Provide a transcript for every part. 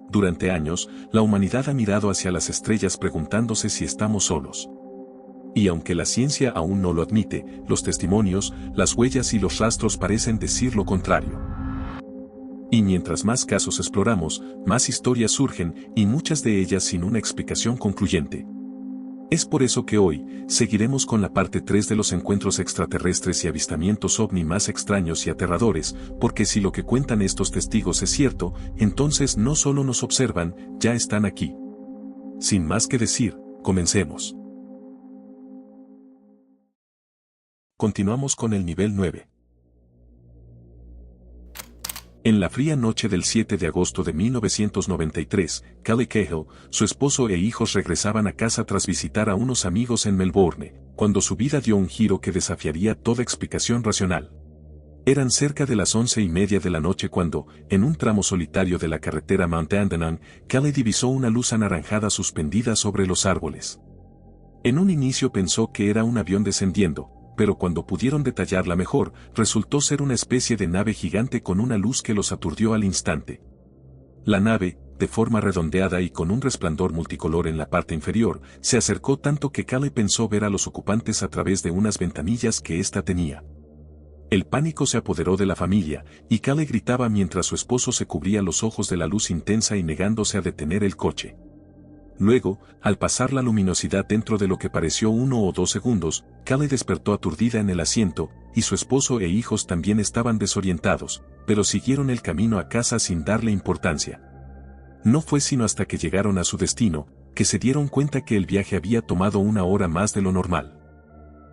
durante años, la humanidad ha mirado hacia las estrellas preguntándose si estamos solos. Y aunque la ciencia aún no lo admite, los testimonios, las huellas y los rastros parecen decir lo contrario. Y mientras más casos exploramos, más historias surgen, y muchas de ellas sin una explicación concluyente. Es por eso que hoy, seguiremos con la parte 3 de los encuentros extraterrestres y avistamientos ovni más extraños y aterradores, porque si lo que cuentan estos testigos es cierto, entonces no solo nos observan, ya están aquí. Sin más que decir, comencemos. Continuamos con el nivel 9. En la fría noche del 7 de agosto de 1993, Callie Cahill, su esposo e hijos regresaban a casa tras visitar a unos amigos en Melbourne, cuando su vida dio un giro que desafiaría toda explicación racional. Eran cerca de las 11:30 de la noche cuando, en un tramo solitario de la carretera Mount Dandenong, Callie divisó una luz anaranjada suspendida sobre los árboles. En un inicio pensó que era un avión descendiendo, pero cuando pudieron detallarla mejor, resultó ser una especie de nave gigante con una luz que los aturdió al instante. La nave, de forma redondeada y con un resplandor multicolor en la parte inferior, se acercó tanto que Callie pensó ver a los ocupantes a través de unas ventanillas que ésta tenía. El pánico se apoderó de la familia, y Callie gritaba mientras su esposo se cubría los ojos de la luz intensa y negándose a detener el coche. Luego, al pasar la luminosidad dentro de lo que pareció 1 o 2 segundos, Callie despertó aturdida en el asiento, y su esposo e hijos también estaban desorientados, pero siguieron el camino a casa sin darle importancia. No fue sino hasta que llegaron a su destino, que se dieron cuenta que el viaje había tomado 1 hora más de lo normal.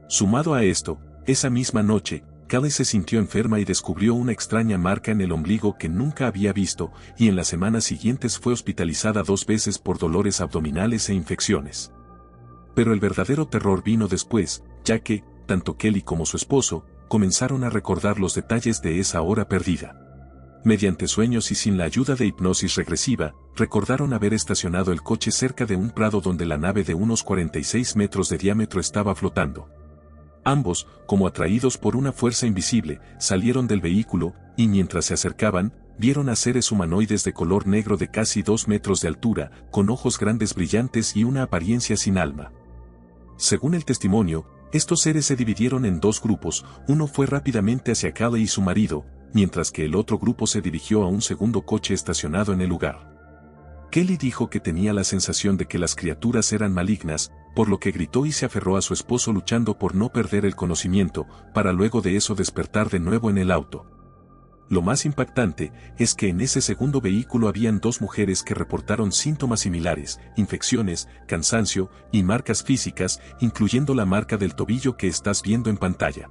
Sumado a esto, esa misma noche, Callie se sintió enferma y descubrió una extraña marca en el ombligo que nunca había visto, y en las semanas siguientes fue hospitalizada 2 veces por dolores abdominales e infecciones. Pero el verdadero terror vino después, ya que, tanto Kelly como su esposo, comenzaron a recordar los detalles de esa hora perdida. Mediante sueños y sin la ayuda de hipnosis regresiva, recordaron haber estacionado el coche cerca de un prado donde la nave de unos 46 metros de diámetro estaba flotando. Ambos, como atraídos por una fuerza invisible, salieron del vehículo, y mientras se acercaban, vieron a seres humanoides de color negro de casi 2 metros de altura, con ojos grandes brillantes y una apariencia sin alma. Según el testimonio, estos seres se dividieron en 2 grupos, uno fue rápidamente hacia Callie y su marido, mientras que el otro grupo se dirigió a un segundo coche estacionado en el lugar. Kelly dijo que tenía la sensación de que las criaturas eran malignas, por lo que gritó y se aferró a su esposo luchando por no perder el conocimiento, para luego de eso despertar de nuevo en el auto. Lo más impactante es que en ese segundo vehículo habían 2 mujeres que reportaron síntomas similares, infecciones, cansancio y marcas físicas, incluyendo la marca del tobillo que estás viendo en pantalla.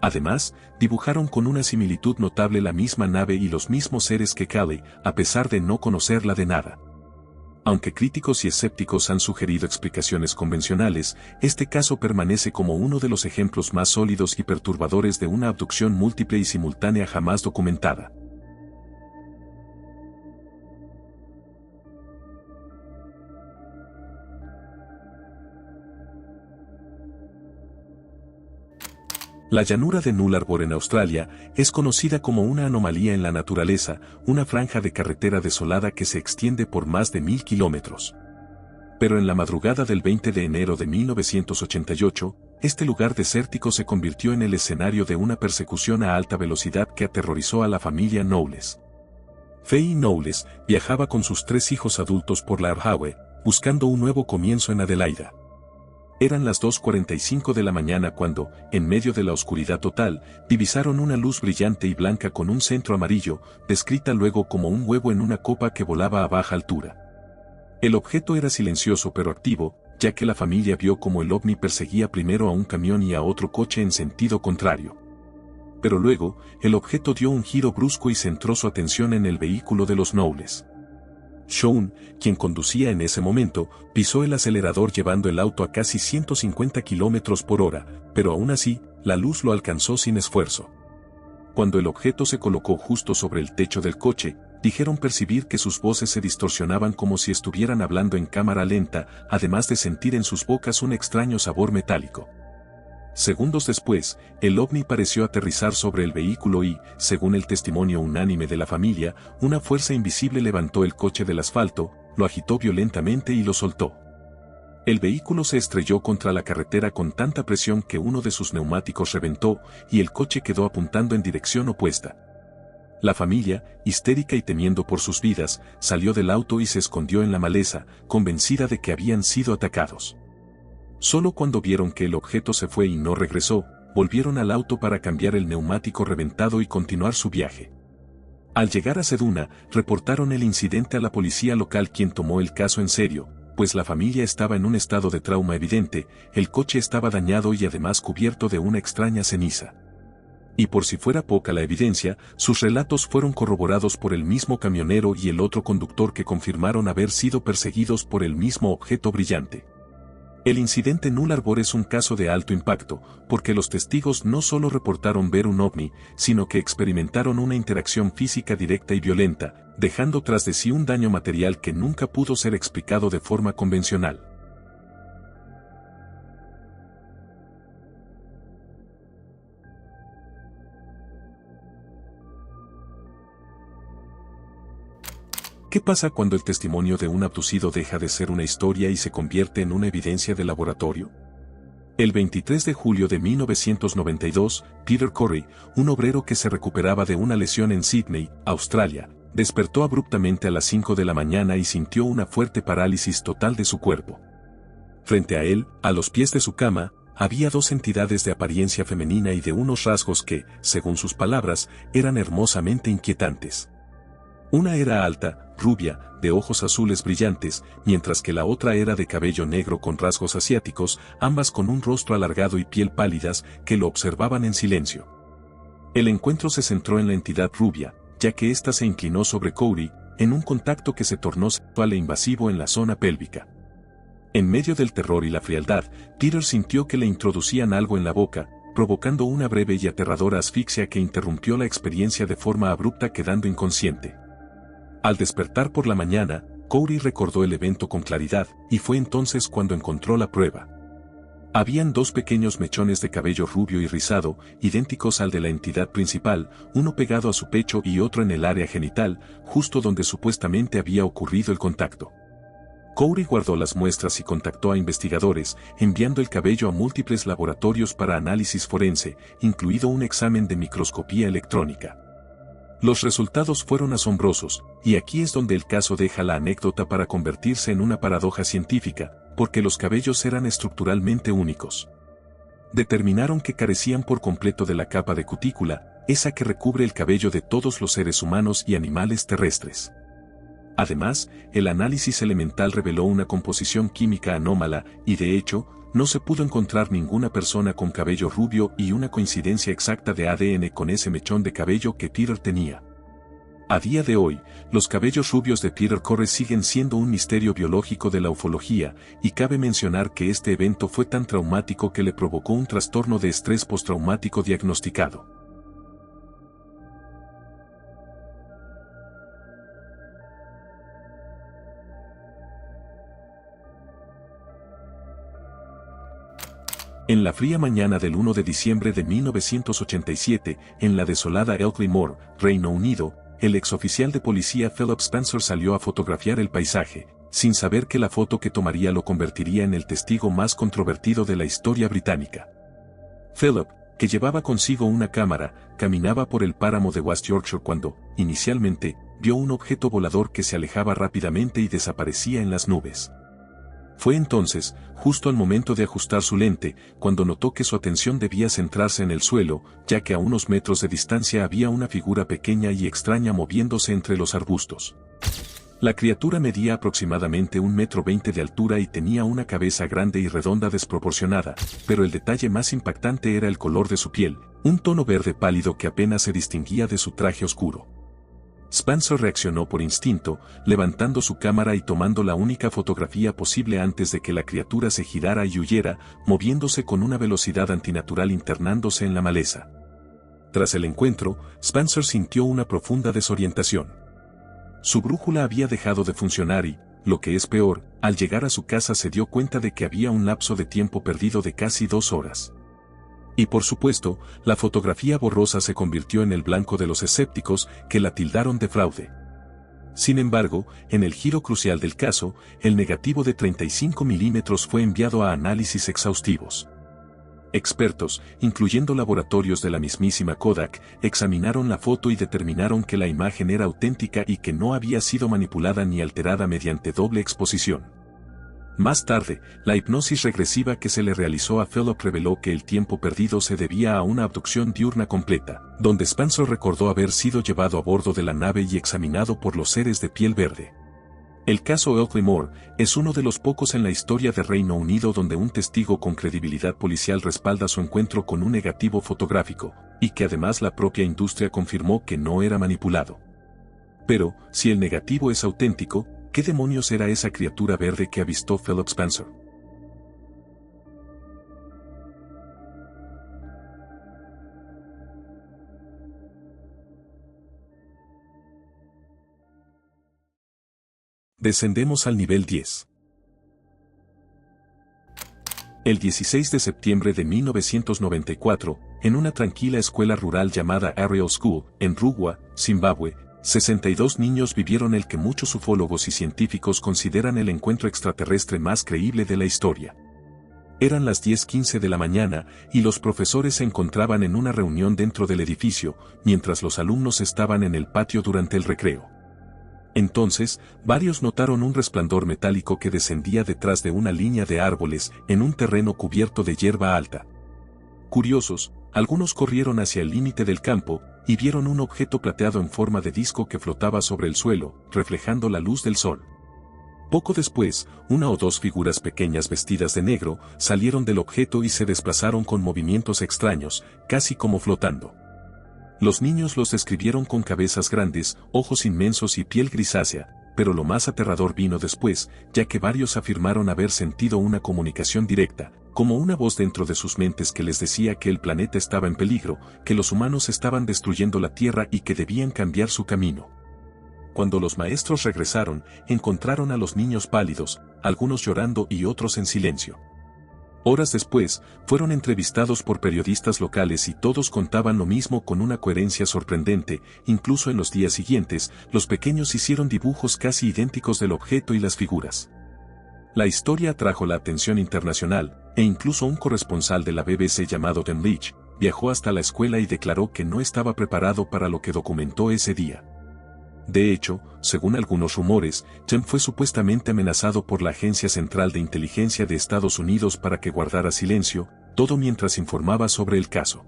Además, dibujaron con una similitud notable la misma nave y los mismos seres que Callie, a pesar de no conocerla de nada. Aunque críticos y escépticos han sugerido explicaciones convencionales, este caso permanece como uno de los ejemplos más sólidos y perturbadores de una abducción múltiple y simultánea jamás documentada. La llanura de Nullarbor en Australia es conocida como una anomalía en la naturaleza, una franja de carretera desolada que se extiende por más de 1000 kilómetros. Pero en la madrugada del 20 de enero de 1988, este lugar desértico se convirtió en el escenario de una persecución a alta velocidad que aterrorizó a la familia Knowles. Faye Knowles viajaba con sus 3 hijos adultos por la Highway, buscando un nuevo comienzo en Adelaida. Eran las 2:45 de la mañana cuando, en medio de la oscuridad total, divisaron una luz brillante y blanca con un centro amarillo, descrita luego como un huevo en una copa que volaba a baja altura. El objeto era silencioso pero activo, ya que la familia vio como el ovni perseguía primero a un camión y a otro coche en sentido contrario. Pero luego, el objeto dio un giro brusco y centró su atención en el vehículo de los Knowles. Sean, quien conducía en ese momento, pisó el acelerador llevando el auto a casi 150 kilómetros por hora, pero aún así, la luz lo alcanzó sin esfuerzo. Cuando el objeto se colocó justo sobre el techo del coche, dijeron percibir que sus voces se distorsionaban como si estuvieran hablando en cámara lenta, además de sentir en sus bocas un extraño sabor metálico. Segundos después, el ovni pareció aterrizar sobre el vehículo y, según el testimonio unánime de la familia, una fuerza invisible levantó el coche del asfalto, lo agitó violentamente y lo soltó. El vehículo se estrelló contra la carretera con tanta presión que uno de sus neumáticos reventó y el coche quedó apuntando en dirección opuesta. La familia, histérica y temiendo por sus vidas, salió del auto y se escondió en la maleza, convencida de que habían sido atacados. Solo cuando vieron que el objeto se fue y no regresó, volvieron al auto para cambiar el neumático reventado y continuar su viaje. Al llegar a Seduna, reportaron el incidente a la policía local, quien tomó el caso en serio, pues la familia estaba en un estado de trauma evidente, el coche estaba dañado y además cubierto de una extraña ceniza. Y por si fuera poca la evidencia, sus relatos fueron corroborados por el mismo camionero y el otro conductor, que confirmaron haber sido perseguidos por el mismo objeto brillante. El incidente Null Arbor es un caso de alto impacto, porque los testigos no solo reportaron ver un ovni, sino que experimentaron una interacción física directa y violenta, dejando tras de sí un daño material que nunca pudo ser explicado de forma convencional. ¿Qué pasa cuando el testimonio de un abducido deja de ser una historia y se convierte en una evidencia de laboratorio? El 23 de julio de 1992, Peter Corey, un obrero que se recuperaba de una lesión en Sydney, Australia, despertó abruptamente a las 5 de la mañana y sintió una fuerte parálisis total de su cuerpo. Frente a él, a los pies de su cama, había dos entidades de apariencia femenina y de unos rasgos que, según sus palabras, eran hermosamente inquietantes. Una era alta, rubia, de ojos azules brillantes, mientras que la otra era de cabello negro con rasgos asiáticos, ambas con un rostro alargado y piel pálidas, que lo observaban en silencio. El encuentro se centró en la entidad rubia, ya que ésta se inclinó sobre Corey, en un contacto que se tornó sexual e invasivo en la zona pélvica. En medio del terror y la frialdad, Peter sintió que le introducían algo en la boca, provocando una breve y aterradora asfixia que interrumpió la experiencia de forma abrupta, quedando inconsciente. Al despertar por la mañana, Corey recordó el evento con claridad, y fue entonces cuando encontró la prueba. Habían dos pequeños mechones de cabello rubio y rizado, idénticos al de la entidad principal, uno pegado a su pecho y otro en el área genital, justo donde supuestamente había ocurrido el contacto. Corey guardó las muestras y contactó a investigadores, enviando el cabello a múltiples laboratorios para análisis forense, incluido un examen de microscopía electrónica. Los resultados fueron asombrosos, y aquí es donde el caso deja la anécdota para convertirse en una paradoja científica, porque los cabellos eran estructuralmente únicos. Determinaron que carecían por completo de la capa de cutícula, esa que recubre el cabello de todos los seres humanos y animales terrestres. Además, el análisis elemental reveló una composición química anómala, y de hecho, no se pudo encontrar ninguna persona con cabello rubio y una coincidencia exacta de ADN con ese mechón de cabello que Peter tenía. A día de hoy, los cabellos rubios de Peter Corey siguen siendo un misterio biológico de la ufología, y cabe mencionar que este evento fue tan traumático que le provocó un trastorno de estrés postraumático diagnosticado. En la fría mañana del 1 de diciembre de 1987, en la desolada Elkley Moor, Reino Unido, el exoficial de policía Philip Spencer salió a fotografiar el paisaje, sin saber que la foto que tomaría lo convertiría en el testigo más controvertido de la historia británica. Philip, que llevaba consigo una cámara, caminaba por el páramo de West Yorkshire cuando, inicialmente, vio un objeto volador que se alejaba rápidamente y desaparecía en las nubes. Fue entonces, justo al momento de ajustar su lente, cuando notó que su atención debía centrarse en el suelo, ya que a unos metros de distancia había una figura pequeña y extraña moviéndose entre los arbustos. La criatura medía aproximadamente 1,20 m de altura y tenía una cabeza grande y redonda desproporcionada, pero el detalle más impactante era el color de su piel, un tono verde pálido que apenas se distinguía de su traje oscuro. Spencer reaccionó por instinto, levantando su cámara y tomando la única fotografía posible antes de que la criatura se girara y huyera, moviéndose con una velocidad antinatural internándose en la maleza. Tras el encuentro, Spencer sintió una profunda desorientación. Su brújula había dejado de funcionar y, lo que es peor, al llegar a su casa se dio cuenta de que había un lapso de tiempo perdido de casi 2 horas. Y por supuesto, la fotografía borrosa se convirtió en el blanco de los escépticos que la tildaron de fraude. Sin embargo, en el giro crucial del caso, el negativo de 35 milímetros fue enviado a análisis exhaustivos. Expertos, incluyendo laboratorios de la mismísima Kodak, examinaron la foto y determinaron que la imagen era auténtica y que no había sido manipulada ni alterada mediante doble exposición. Más tarde, la hipnosis regresiva que se le realizó a Philip reveló que el tiempo perdido se debía a una abducción diurna completa, donde Spencer recordó haber sido llevado a bordo de la nave y examinado por los seres de piel verde. El caso Elkley Moore es uno de los pocos en la historia de Reino Unido donde un testigo con credibilidad policial respalda su encuentro con un negativo fotográfico, y que además la propia industria confirmó que no era manipulado. Pero, si el negativo es auténtico, ¿qué demonios era esa criatura verde que avistó Philip Spencer? Descendemos al nivel 10. El 16 de septiembre de 1994, en una tranquila escuela rural llamada Ariel School, en Rugwa, Zimbabue, 62 niños vivieron el que muchos ufólogos y científicos consideran el encuentro extraterrestre más creíble de la historia. Eran las 10:15 de la mañana y los profesores se encontraban en una reunión dentro del edificio, mientras los alumnos estaban en el patio durante el recreo. Entonces, varios notaron un resplandor metálico que descendía detrás de una línea de árboles en un terreno cubierto de hierba alta. Curiosos, algunos corrieron hacia el límite del campo y vieron un objeto plateado en forma de disco que flotaba sobre el suelo, reflejando la luz del sol. Poco después, una o dos figuras pequeñas vestidas de negro salieron del objeto y se desplazaron con movimientos extraños, casi como flotando. Los niños los describieron con cabezas grandes, ojos inmensos y piel grisácea, pero lo más aterrador vino después, ya que varios afirmaron haber sentido una comunicación directa, como una voz dentro de sus mentes que les decía que el planeta estaba en peligro, que los humanos estaban destruyendo la Tierra y que debían cambiar su camino. Cuando los maestros regresaron, encontraron a los niños pálidos, algunos llorando y otros en silencio. Horas después, fueron entrevistados por periodistas locales y todos contaban lo mismo con una coherencia sorprendente. Incluso en los días siguientes, los pequeños hicieron dibujos casi idénticos del objeto y las figuras. La historia atrajo la atención internacional, e incluso un corresponsal de la BBC llamado Tim Leach, viajó hasta la escuela y declaró que no estaba preparado para lo que documentó ese día. De hecho, según algunos rumores, Tim fue supuestamente amenazado por la Agencia Central de Inteligencia de Estados Unidos para que guardara silencio, todo mientras informaba sobre el caso.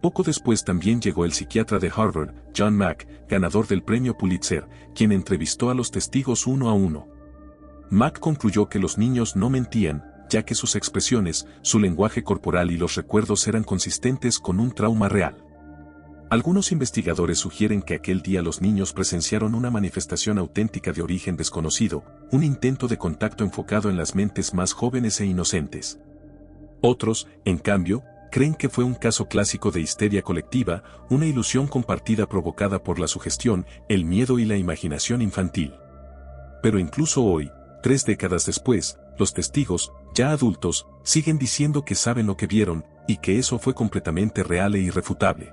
Poco después también llegó el psiquiatra de Harvard, John Mack, ganador del premio Pulitzer, quien entrevistó a los testigos uno a uno. Mack concluyó que los niños no mentían, ya que sus expresiones, su lenguaje corporal y los recuerdos eran consistentes con un trauma real. Algunos investigadores sugieren que aquel día los niños presenciaron una manifestación auténtica de origen desconocido, un intento de contacto enfocado en las mentes más jóvenes e inocentes. Otros, en cambio, creen que fue un caso clásico de histeria colectiva, una ilusión compartida provocada por la sugestión, el miedo y la imaginación infantil. Pero incluso hoy, 3 décadas después, los testigos, ya adultos, siguen diciendo que saben lo que vieron, y que eso fue completamente real e irrefutable.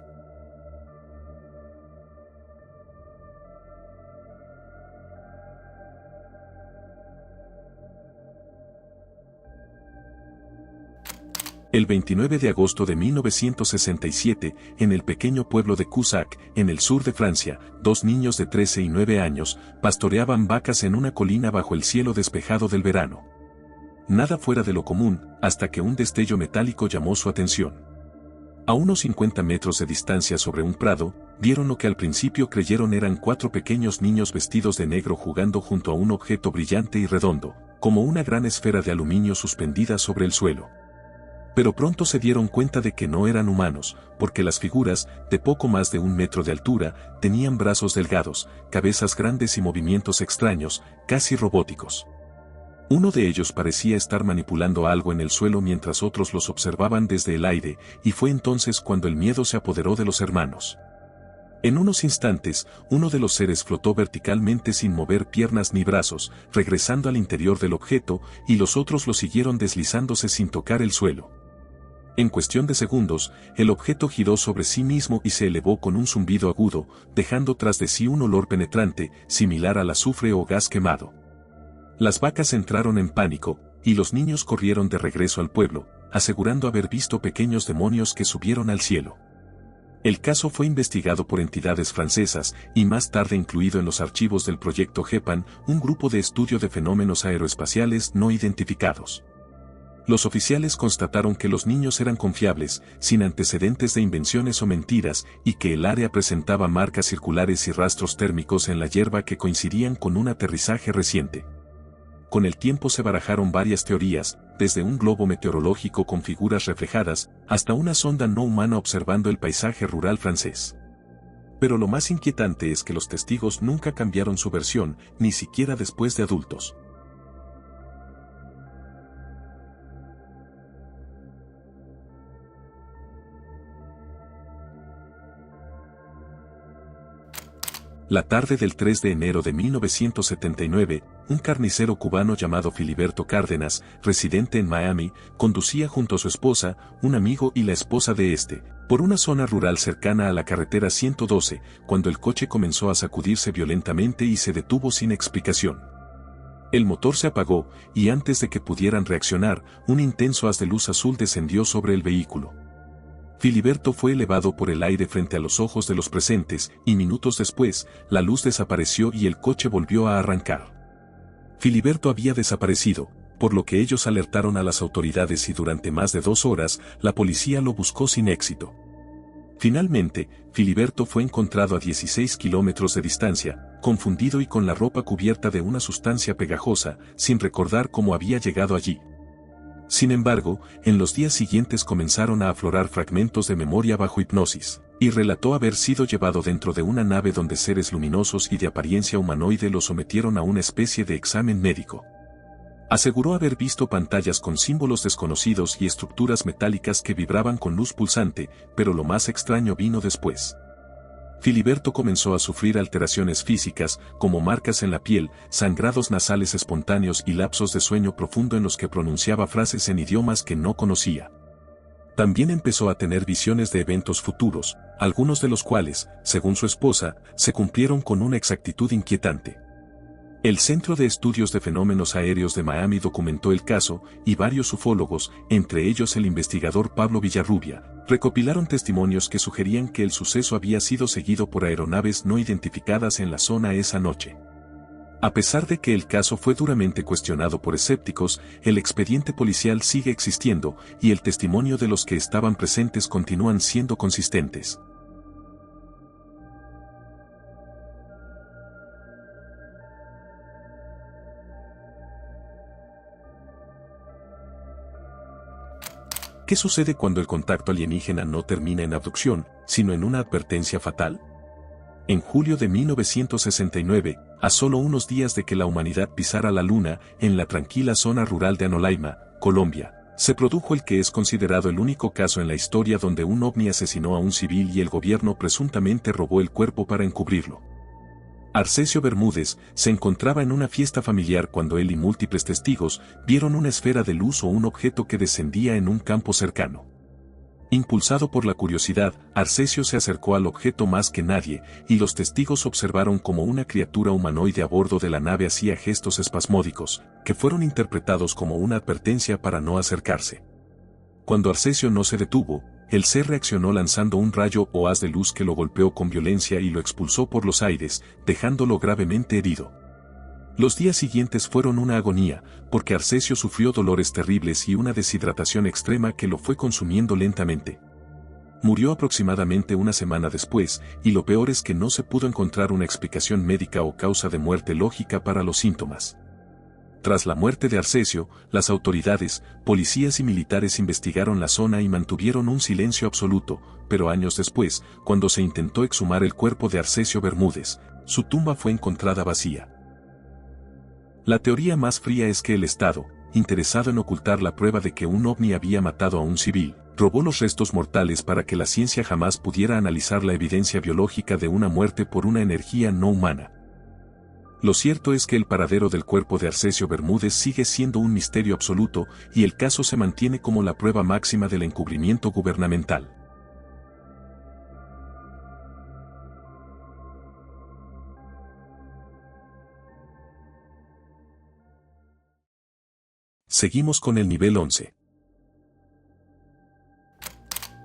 El 29 de agosto de 1967, en el pequeño pueblo de Cusack, en el sur de Francia, 2 niños de 13 y 9 años, pastoreaban vacas en una colina bajo el cielo despejado del verano. Nada fuera de lo común, hasta que un destello metálico llamó su atención. A unos 50 metros de distancia sobre un prado, vieron lo que al principio creyeron eran 4 pequeños niños vestidos de negro jugando junto a un objeto brillante y redondo, como una gran esfera de aluminio suspendida sobre el suelo. Pero pronto se dieron cuenta de que no eran humanos, porque las figuras, de poco más de 1 metro de altura, tenían brazos delgados, cabezas grandes y movimientos extraños, casi robóticos. Uno de ellos parecía estar manipulando algo en el suelo mientras otros los observaban desde el aire, y fue entonces cuando el miedo se apoderó de los hermanos. En unos instantes, uno de los seres flotó verticalmente sin mover piernas ni brazos, regresando al interior del objeto, y los otros lo siguieron deslizándose sin tocar el suelo. En cuestión de segundos, el objeto giró sobre sí mismo y se elevó con un zumbido agudo, dejando tras de sí un olor penetrante, similar al azufre o gas quemado. Las vacas entraron en pánico, y los niños corrieron de regreso al pueblo, asegurando haber visto pequeños demonios que subieron al cielo. El caso fue investigado por entidades francesas y más tarde incluido en los archivos del proyecto GEPAN, un grupo de estudio de fenómenos aeroespaciales no identificados. Los oficiales constataron que los niños eran confiables, sin antecedentes de invenciones o mentiras, y que el área presentaba marcas circulares y rastros térmicos en la hierba que coincidían con un aterrizaje reciente. Con el tiempo se barajaron varias teorías, desde un globo meteorológico con figuras reflejadas, hasta una sonda no humana observando el paisaje rural francés. Pero lo más inquietante es que los testigos nunca cambiaron su versión, ni siquiera después de adultos. La tarde del 3 de enero de 1979, un carnicero cubano llamado Filiberto Cárdenas, residente en Miami, conducía junto a su esposa, un amigo y la esposa de este, por una zona rural cercana a la carretera 112, cuando el coche comenzó a sacudirse violentamente y se detuvo sin explicación. El motor se apagó, y antes de que pudieran reaccionar, un intenso haz de luz azul descendió sobre el vehículo. Filiberto fue elevado por el aire frente a los ojos de los presentes, y minutos después, la luz desapareció y el coche volvió a arrancar. Filiberto había desaparecido, por lo que ellos alertaron a las autoridades y durante más de 2 horas, la policía lo buscó sin éxito. Finalmente, Filiberto fue encontrado a 16 kilómetros de distancia, confundido y con la ropa cubierta de una sustancia pegajosa, sin recordar cómo había llegado allí. Sin embargo, en los días siguientes comenzaron a aflorar fragmentos de memoria bajo hipnosis, y relató haber sido llevado dentro de una nave donde seres luminosos y de apariencia humanoide lo sometieron a una especie de examen médico. Aseguró haber visto pantallas con símbolos desconocidos y estructuras metálicas que vibraban con luz pulsante, pero lo más extraño vino después. Filiberto comenzó a sufrir alteraciones físicas, como marcas en la piel, sangrados nasales espontáneos y lapsos de sueño profundo en los que pronunciaba frases en idiomas que no conocía. También empezó a tener visiones de eventos futuros, algunos de los cuales, según su esposa, se cumplieron con una exactitud inquietante. El Centro de Estudios de Fenómenos Aéreos de Miami documentó el caso, y varios ufólogos, entre ellos el investigador Pablo Villarrubia, recopilaron testimonios que sugerían que el suceso había sido seguido por aeronaves no identificadas en la zona esa noche. A pesar de que el caso fue duramente cuestionado por escépticos, el expediente policial sigue existiendo, y el testimonio de los que estaban presentes continúan siendo consistentes. ¿Qué sucede cuando el contacto alienígena no termina en abducción, sino en una advertencia fatal? En julio de 1969, a solo unos días de que la humanidad pisara la Luna, en la tranquila zona rural de Anolaima, Colombia, se produjo el que es considerado el único caso en la historia donde un ovni asesinó a un civil y el gobierno presuntamente robó el cuerpo para encubrirlo. Arcesio Bermúdez se encontraba en una fiesta familiar cuando él y múltiples testigos vieron una esfera de luz o un objeto que descendía en un campo cercano. Impulsado por la curiosidad, Arcesio se acercó al objeto más que nadie, y los testigos observaron como una criatura humanoide a bordo de la nave hacía gestos espasmódicos, que fueron interpretados como una advertencia para no acercarse. Cuando Arcesio no se detuvo, el ser reaccionó lanzando un rayo o haz de luz que lo golpeó con violencia y lo expulsó por los aires, dejándolo gravemente herido. Los días siguientes fueron una agonía, porque Arcesio sufrió dolores terribles y una deshidratación extrema que lo fue consumiendo lentamente. Murió aproximadamente una semana después, y lo peor es que no se pudo encontrar una explicación médica o causa de muerte lógica para los síntomas. Tras la muerte de Arcesio, las autoridades, policías y militares investigaron la zona y mantuvieron un silencio absoluto, pero años después, cuando se intentó exhumar el cuerpo de Arcesio Bermúdez, su tumba fue encontrada vacía. La teoría más fría es que el Estado, interesado en ocultar la prueba de que un ovni había matado a un civil, robó los restos mortales para que la ciencia jamás pudiera analizar la evidencia biológica de una muerte por una energía no humana. Lo cierto es que el paradero del cuerpo de Arcesio Bermúdez sigue siendo un misterio absoluto y el caso se mantiene como la prueba máxima del encubrimiento gubernamental. Seguimos con el nivel 11.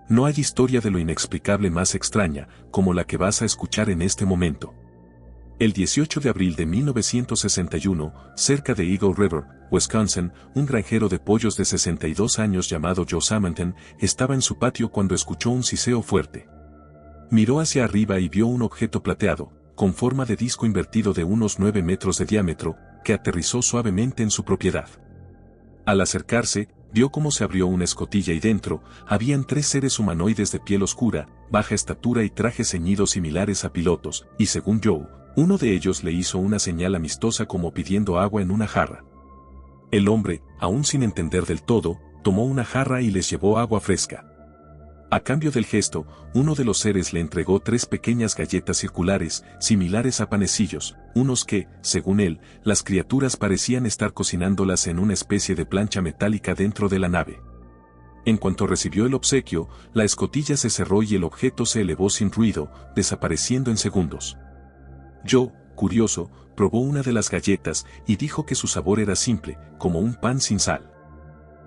No hay historia de lo inexplicable más extraña, como la que vas a escuchar en este momento. El 18 de abril de 1961, cerca de Eagle River, Wisconsin, un granjero de pollos de 62 años llamado Joe Samanton estaba en su patio cuando escuchó un siseo fuerte. Miró hacia arriba y vio un objeto plateado, con forma de disco invertido de unos 9 metros de diámetro, que aterrizó suavemente en su propiedad. Al acercarse, vio cómo se abrió una escotilla y dentro, habían 3 seres humanoides de piel oscura, baja estatura y trajes ceñidos similares a pilotos, y según Joe, uno de ellos le hizo una señal amistosa como pidiendo agua en una jarra. El hombre, aún sin entender del todo, tomó una jarra y les llevó agua fresca. A cambio del gesto, uno de los seres le entregó 3 pequeñas galletas circulares, similares a panecillos, unos que, según él, las criaturas parecían estar cocinándolas en una especie de plancha metálica dentro de la nave. En cuanto recibió el obsequio, la escotilla se cerró y el objeto se elevó sin ruido, desapareciendo en segundos. Joe, curioso, probó una de las galletas y dijo que su sabor era simple, como un pan sin sal.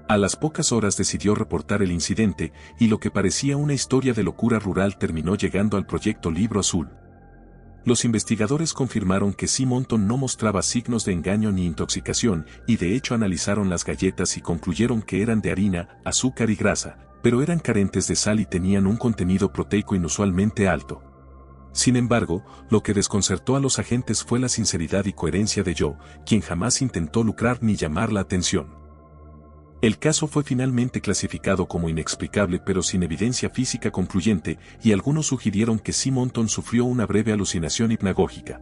A las pocas horas decidió reportar el incidente, y lo que parecía una historia de locura rural terminó llegando al proyecto Libro Azul. Los investigadores confirmaron que Simonton no mostraba signos de engaño ni intoxicación, y de hecho analizaron las galletas y concluyeron que eran de harina, azúcar y grasa, pero eran carentes de sal y tenían un contenido proteico inusualmente alto. Sin embargo, lo que desconcertó a los agentes fue la sinceridad y coherencia de Joe, quien jamás intentó lucrar ni llamar la atención. El caso fue finalmente clasificado como inexplicable pero sin evidencia física concluyente, y algunos sugirieron que Simonton sufrió una breve alucinación hipnagógica.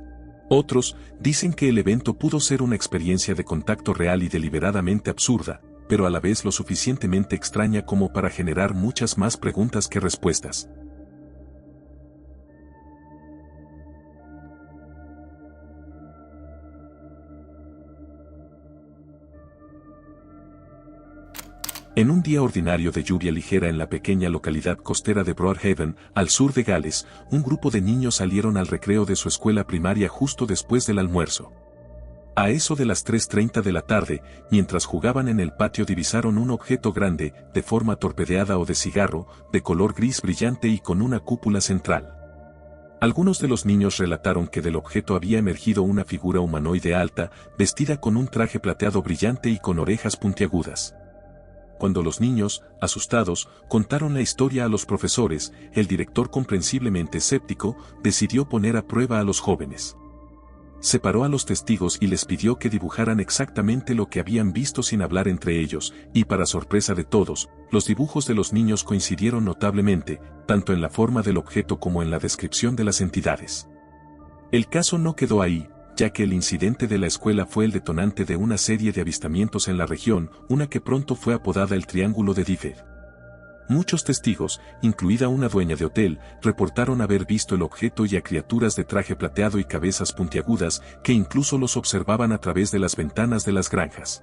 Otros dicen que el evento pudo ser una experiencia de contacto real y deliberadamente absurda, pero a la vez lo suficientemente extraña como para generar muchas más preguntas que respuestas. En un día ordinario de lluvia ligera en la pequeña localidad costera de Broadhaven, al sur de Gales, un grupo de niños salieron al recreo de su escuela primaria justo después del almuerzo. A eso de las 3:30 de la tarde, mientras jugaban en el patio divisaron un objeto grande, de forma torpedeada o de cigarro, de color gris brillante y con una cúpula central. Algunos de los niños relataron que del objeto había emergido una figura humanoide alta, vestida con un traje plateado brillante y con orejas puntiagudas. Cuando los niños, asustados, contaron la historia a los profesores, el director, comprensiblemente escéptico, decidió poner a prueba a los jóvenes. Separó a los testigos y les pidió que dibujaran exactamente lo que habían visto sin hablar entre ellos, y para sorpresa de todos, los dibujos de los niños coincidieron notablemente, tanto en la forma del objeto como en la descripción de las entidades. El caso no quedó ahí, ya que el incidente de la escuela fue el detonante de una serie de avistamientos en la región, una que pronto fue apodada el Triángulo de Dyfed. Muchos testigos, incluida una dueña de hotel, reportaron haber visto el objeto y a criaturas de traje plateado y cabezas puntiagudas, que incluso los observaban a través de las ventanas de las granjas.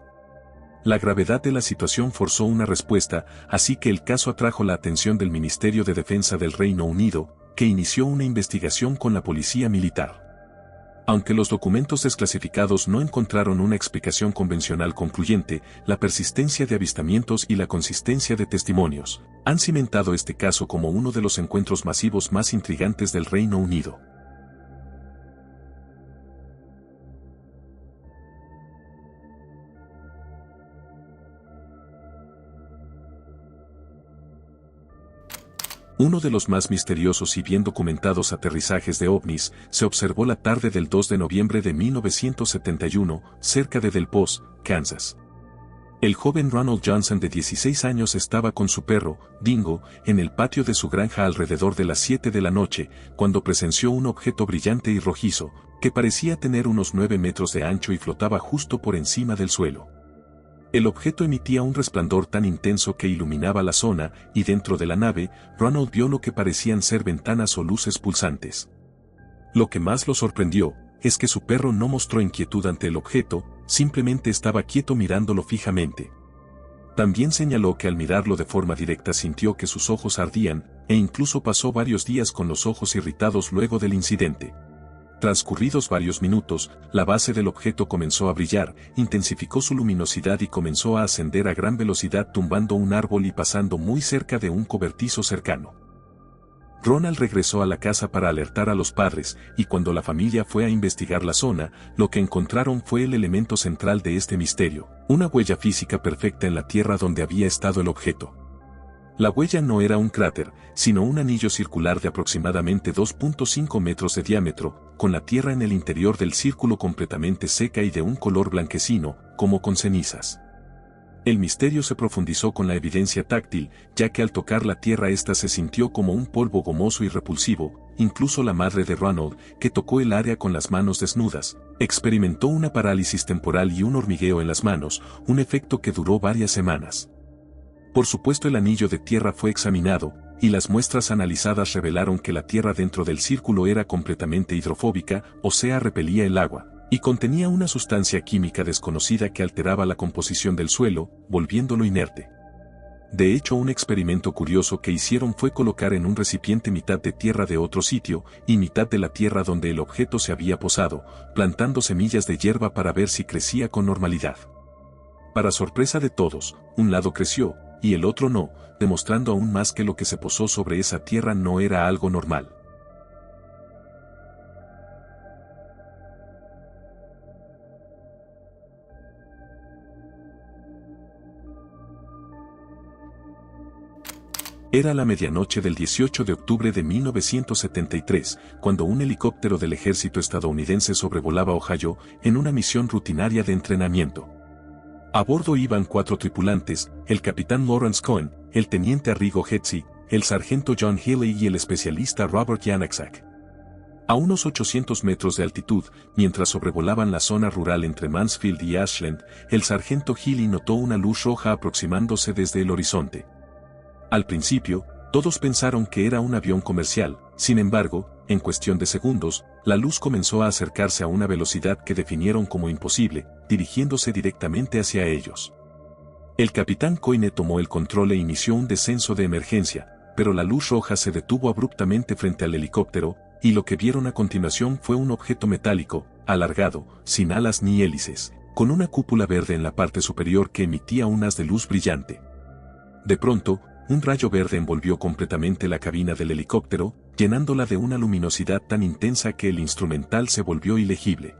La gravedad de la situación forzó una respuesta, así que el caso atrajo la atención del Ministerio de Defensa del Reino Unido, que inició una investigación con la policía militar. Aunque los documentos desclasificados no encontraron una explicación convencional concluyente, la persistencia de avistamientos y la consistencia de testimonios han cimentado este caso como uno de los encuentros masivos más intrigantes del Reino Unido. Uno de los más misteriosos y bien documentados aterrizajes de ovnis se observó la tarde del 2 de noviembre de 1971, cerca de Del Pos, Kansas. El joven Ronald Johnson de 16 años estaba con su perro, Dingo, en el patio de su granja alrededor de las 7 de la noche, cuando presenció un objeto brillante y rojizo, que parecía tener unos 9 metros de ancho y flotaba justo por encima del suelo. El objeto emitía un resplandor tan intenso que iluminaba la zona, y dentro de la nave, Ronald vio lo que parecían ser ventanas o luces pulsantes. Lo que más lo sorprendió es que su perro no mostró inquietud ante el objeto, simplemente estaba quieto mirándolo fijamente. También señaló que al mirarlo de forma directa sintió que sus ojos ardían, e incluso pasó varios días con los ojos irritados luego del incidente. Transcurridos varios minutos, la base del objeto comenzó a brillar, intensificó su luminosidad y comenzó a ascender a gran velocidad tumbando un árbol y pasando muy cerca de un cobertizo cercano. Ronald regresó a la casa para alertar a los padres, y cuando la familia fue a investigar la zona, lo que encontraron fue el elemento central de este misterio, una huella física perfecta en la tierra donde había estado el objeto. La huella no era un cráter, sino un anillo circular de aproximadamente 2.5 metros de diámetro, con la tierra en el interior del círculo completamente seca y de un color blanquecino, como con cenizas. El misterio se profundizó con la evidencia táctil, ya que al tocar la tierra ésta se sintió como un polvo gomoso y repulsivo. Incluso la madre de Ronald, que tocó el área con las manos desnudas, experimentó una parálisis temporal y un hormigueo en las manos, un efecto que duró varias semanas. Por supuesto, el anillo de tierra fue examinado, y las muestras analizadas revelaron que la tierra dentro del círculo era completamente hidrofóbica, o sea, repelía el agua, y contenía una sustancia química desconocida que alteraba la composición del suelo, volviéndolo inerte. De hecho, un experimento curioso que hicieron fue colocar en un recipiente mitad de tierra de otro sitio, y mitad de la tierra donde el objeto se había posado, plantando semillas de hierba para ver si crecía con normalidad. Para sorpresa de todos, un lado creció, y el otro no, demostrando aún más que lo que se posó sobre esa tierra no era algo normal. Era la medianoche del 18 de octubre de 1973, cuando un helicóptero del ejército estadounidense sobrevolaba Ohio en una misión rutinaria de entrenamiento. A bordo iban 4 tripulantes, el capitán Lawrence Cohen, el teniente Arrigo Hetzi, el sargento John Healy y el especialista Robert Janczak. A unos 800 metros de altitud, mientras sobrevolaban la zona rural entre Mansfield y Ashland, el sargento Healy notó una luz roja aproximándose desde el horizonte. Al principio, todos pensaron que era un avión comercial, sin embargo, en cuestión de segundos, la luz comenzó a acercarse a una velocidad que definieron como imposible, dirigiéndose directamente hacia ellos. El capitán Coyne tomó el control e inició un descenso de emergencia, pero la luz roja se detuvo abruptamente frente al helicóptero, y lo que vieron a continuación fue un objeto metálico, alargado, sin alas ni hélices, con una cúpula verde en la parte superior que emitía un haz de luz brillante. De pronto, un rayo verde envolvió completamente la cabina del helicóptero, llenándola de una luminosidad tan intensa que el instrumental se volvió ilegible.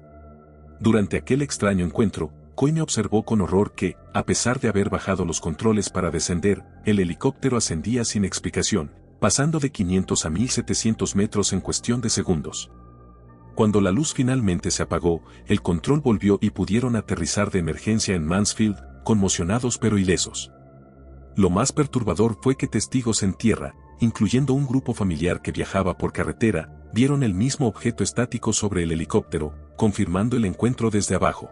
Durante aquel extraño encuentro, Coyne observó con horror que, a pesar de haber bajado los controles para descender, el helicóptero ascendía sin explicación, pasando de 500 a 1700 metros en cuestión de segundos. Cuando la luz finalmente se apagó, el control volvió y pudieron aterrizar de emergencia en Mansfield, conmocionados pero ilesos. Lo más perturbador fue que testigos en tierra, incluyendo un grupo familiar que viajaba por carretera, vieron el mismo objeto estático sobre el helicóptero, confirmando el encuentro desde abajo.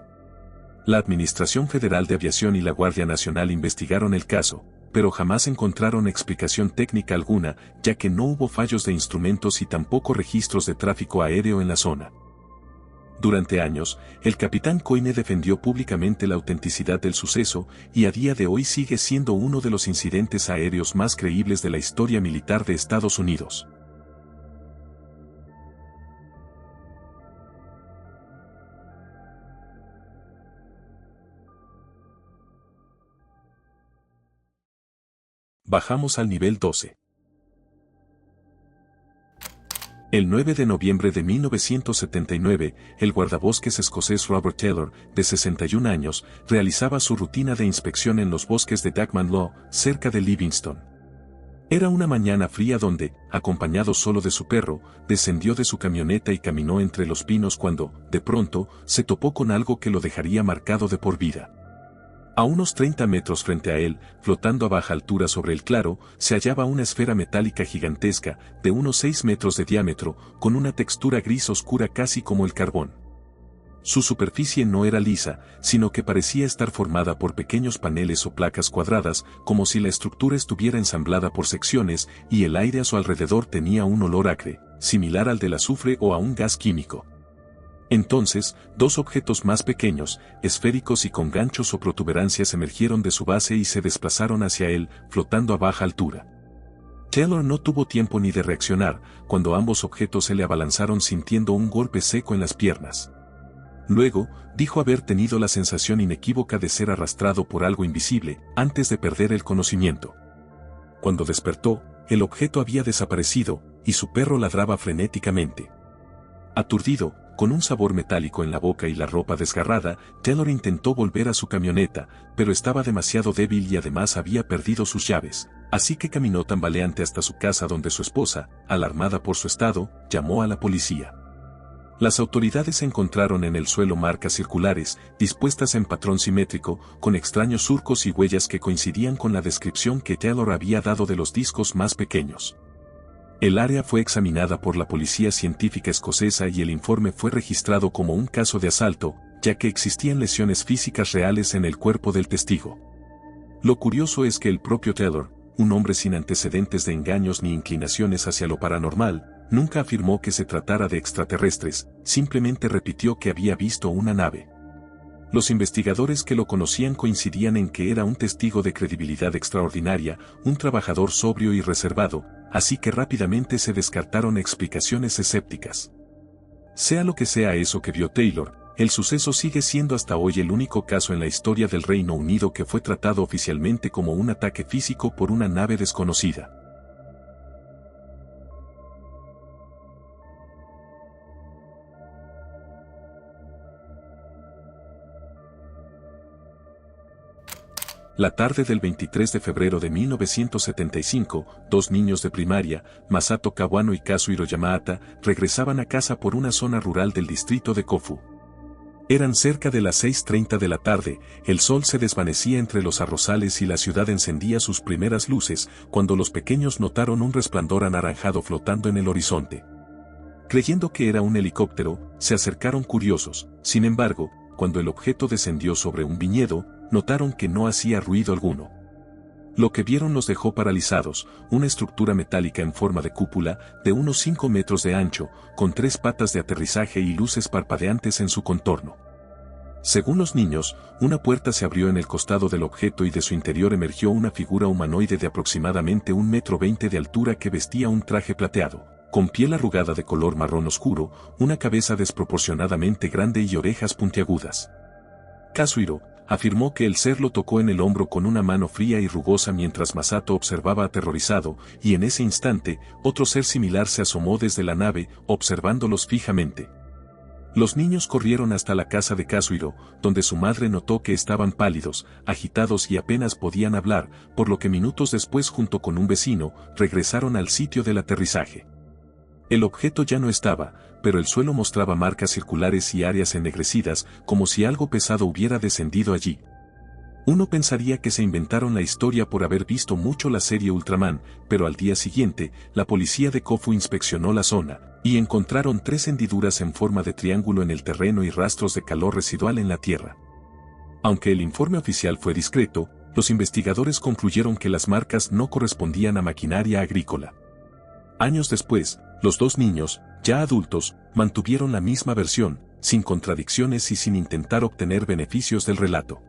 La Administración Federal de Aviación y la Guardia Nacional investigaron el caso, pero jamás encontraron explicación técnica alguna, ya que no hubo fallos de instrumentos y tampoco registros de tráfico aéreo en la zona. Durante años, el capitán Coyne defendió públicamente la autenticidad del suceso, y a día de hoy sigue siendo uno de los incidentes aéreos más creíbles de la historia militar de Estados Unidos. Bajamos al nivel 12. El 9 de noviembre de 1979, el guardabosques escocés Robert Taylor, de 61 años, realizaba su rutina de inspección en los bosques de Dagman Law, cerca de Livingston. Era una mañana fría donde, acompañado solo de su perro, descendió de su camioneta y caminó entre los pinos cuando, de pronto, se topó con algo que lo dejaría marcado de por vida. A unos 30 metros frente a él, flotando a baja altura sobre el claro, se hallaba una esfera metálica gigantesca, de unos 6 metros de diámetro, con una textura gris oscura casi como el carbón. Su superficie no era lisa, sino que parecía estar formada por pequeños paneles o placas cuadradas, como si la estructura estuviera ensamblada por secciones, y el aire a su alrededor tenía un olor acre, similar al del azufre o a un gas químico. Entonces, dos objetos más pequeños, esféricos y con ganchos o protuberancias emergieron de su base y se desplazaron hacia él, flotando a baja altura. Taylor no tuvo tiempo ni de reaccionar, cuando ambos objetos se le abalanzaron sintiendo un golpe seco en las piernas. Luego, dijo haber tenido la sensación inequívoca de ser arrastrado por algo invisible, antes de perder el conocimiento. Cuando despertó, el objeto había desaparecido, y su perro ladraba frenéticamente. Aturdido, con un sabor metálico en la boca y la ropa desgarrada, Taylor intentó volver a su camioneta, pero estaba demasiado débil y además había perdido sus llaves, así que caminó tambaleante hasta su casa donde su esposa, alarmada por su estado, llamó a la policía. Las autoridades encontraron en el suelo marcas circulares, dispuestas en patrón simétrico, con extraños surcos y huellas que coincidían con la descripción que Taylor había dado de los discos más pequeños. El área fue examinada por la policía científica escocesa y el informe fue registrado como un caso de asalto, ya que existían lesiones físicas reales en el cuerpo del testigo. Lo curioso es que el propio Taylor, un hombre sin antecedentes de engaños ni inclinaciones hacia lo paranormal, nunca afirmó que se tratara de extraterrestres, simplemente repitió que había visto una nave. Los investigadores que lo conocían coincidían en que era un testigo de credibilidad extraordinaria, un trabajador sobrio y reservado, así que rápidamente se descartaron explicaciones escépticas. Sea lo que sea eso que vio Taylor, el suceso sigue siendo hasta hoy el único caso en la historia del Reino Unido que fue tratado oficialmente como un ataque físico por una nave desconocida. La tarde del 23 de febrero de 1975, dos niños de primaria, Masato Kawano y Kazuhiro Yamada, regresaban a casa por una zona rural del distrito de Kofu. Eran cerca de las 6:30 de la tarde, el sol se desvanecía entre los arrozales y la ciudad encendía sus primeras luces, cuando los pequeños notaron un resplandor anaranjado flotando en el horizonte. Creyendo que era un helicóptero, se acercaron curiosos. Sin embargo, cuando el objeto descendió sobre un viñedo, notaron que no hacía ruido alguno. Lo que vieron los dejó paralizados, una estructura metálica en forma de cúpula, de unos 5 metros de ancho, con 3 patas de aterrizaje y luces parpadeantes en su contorno. Según los niños, una puerta se abrió en el costado del objeto y de su interior emergió una figura humanoide de aproximadamente 1,20 m de altura que vestía un traje plateado, con piel arrugada de color marrón oscuro, una cabeza desproporcionadamente grande y orejas puntiagudas. Kazuhiro afirmó que el ser lo tocó en el hombro con una mano fría y rugosa mientras Masato observaba aterrorizado, y en ese instante, otro ser similar se asomó desde la nave, observándolos fijamente. Los niños corrieron hasta la casa de Kazuhiro, donde su madre notó que estaban pálidos, agitados y apenas podían hablar, por lo que minutos después junto con un vecino, regresaron al sitio del aterrizaje. El objeto ya no estaba, pero el suelo mostraba marcas circulares y áreas ennegrecidas, como si algo pesado hubiera descendido allí. Uno pensaría que se inventaron la historia por haber visto mucho la serie Ultraman, pero al día siguiente, la policía de Kofu inspeccionó la zona, y encontraron 3 hendiduras en forma de triángulo en el terreno y rastros de calor residual en la tierra. Aunque el informe oficial fue discreto, los investigadores concluyeron que las marcas no correspondían a maquinaria agrícola. Años después, los dos niños, ya adultos, mantuvieron la misma versión, sin contradicciones y sin intentar obtener beneficios del relato.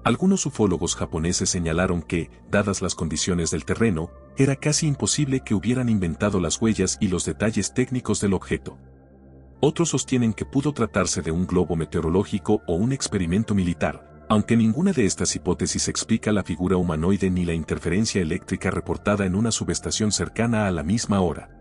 Algunos ufólogos japoneses señalaron que, dadas las condiciones del terreno, era casi imposible que hubieran inventado las huellas y los detalles técnicos del objeto. Otros sostienen que pudo tratarse de un globo meteorológico o un experimento militar, aunque ninguna de estas hipótesis explica la figura humanoide ni la interferencia eléctrica reportada en una subestación cercana a la misma hora.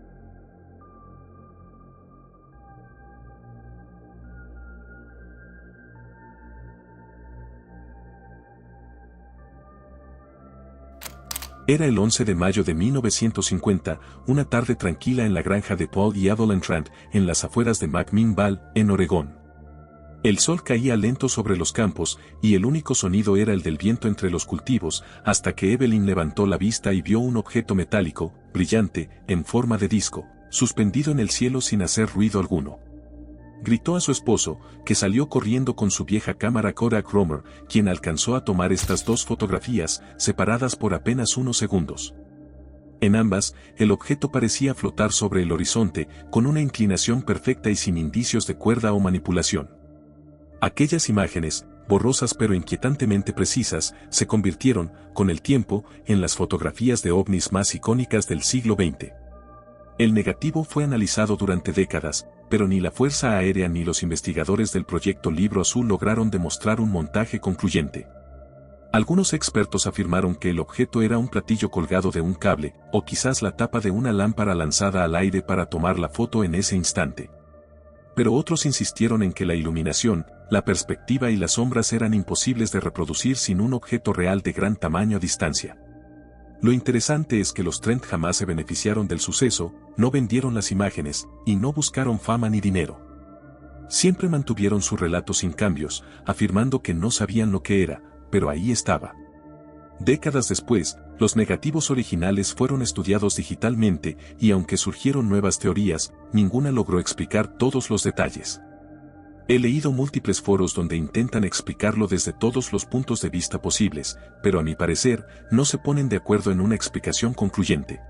Era el 11 de mayo de 1950, una tarde tranquila en la granja de Paul y Evelyn Trant, en las afueras de McMinnville, en Oregón. El sol caía lento sobre los campos, y el único sonido era el del viento entre los cultivos, hasta que Evelyn levantó la vista y vio un objeto metálico, brillante, en forma de disco, suspendido en el cielo sin hacer ruido alguno. Gritó a su esposo, que salió corriendo con su vieja cámara Kodak Romer, quien alcanzó a tomar estas 2 fotografías, separadas por apenas unos segundos. En ambas, el objeto parecía flotar sobre el horizonte, con una inclinación perfecta y sin indicios de cuerda o manipulación. Aquellas imágenes, borrosas pero inquietantemente precisas, se convirtieron, con el tiempo, en las fotografías de ovnis más icónicas del siglo XX. El negativo fue analizado durante décadas, pero ni la Fuerza Aérea ni los investigadores del proyecto Libro Azul lograron demostrar un montaje concluyente. Algunos expertos afirmaron que el objeto era un platillo colgado de un cable, o quizás la tapa de una lámpara lanzada al aire para tomar la foto en ese instante. Pero otros insistieron en que la iluminación, la perspectiva y las sombras eran imposibles de reproducir sin un objeto real de gran tamaño a distancia. Lo interesante es que los Trent jamás se beneficiaron del suceso, no vendieron las imágenes, y no buscaron fama ni dinero. Siempre mantuvieron su relato sin cambios, afirmando que no sabían lo que era, pero ahí estaba. Décadas después, los negativos originales fueron estudiados digitalmente y aunque surgieron nuevas teorías, ninguna logró explicar todos los detalles. He leído múltiples foros donde intentan explicarlo desde todos los puntos de vista posibles, pero a mi parecer, no se ponen de acuerdo en una explicación concluyente.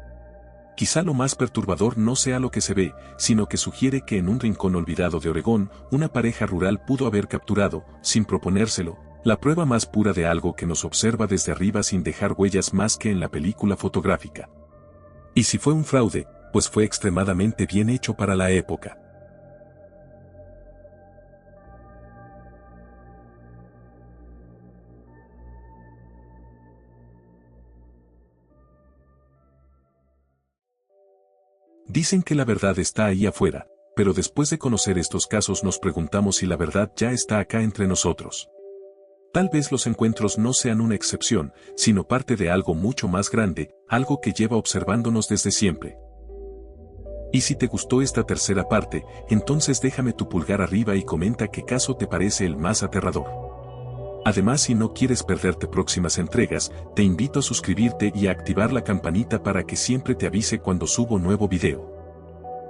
Quizá lo más perturbador no sea lo que se ve, sino que sugiere que en un rincón olvidado de Oregón, una pareja rural pudo haber capturado, sin proponérselo, la prueba más pura de algo que nos observa desde arriba sin dejar huellas más que en la película fotográfica. Y si fue un fraude, pues fue extremadamente bien hecho para la época. Dicen que la verdad está ahí afuera, pero después de conocer estos casos nos preguntamos si la verdad ya está acá entre nosotros. Tal vez los encuentros no sean una excepción, sino parte de algo mucho más grande, algo que lleva observándonos desde siempre. Y si te gustó esta tercera parte, entonces déjame tu pulgar arriba y comenta qué caso te parece el más aterrador. Además, si no quieres perderte próximas entregas, te invito a suscribirte y a activar la campanita para que siempre te avise cuando subo nuevo video.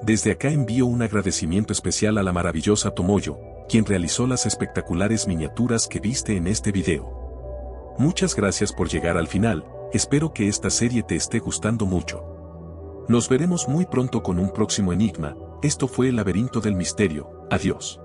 Desde acá envío un agradecimiento especial a la maravillosa Tomoyo, quien realizó las espectaculares miniaturas que viste en este video. Muchas gracias por llegar al final, espero que esta serie te esté gustando mucho. Nos veremos muy pronto con un próximo enigma, esto fue el laberinto del misterio, adiós.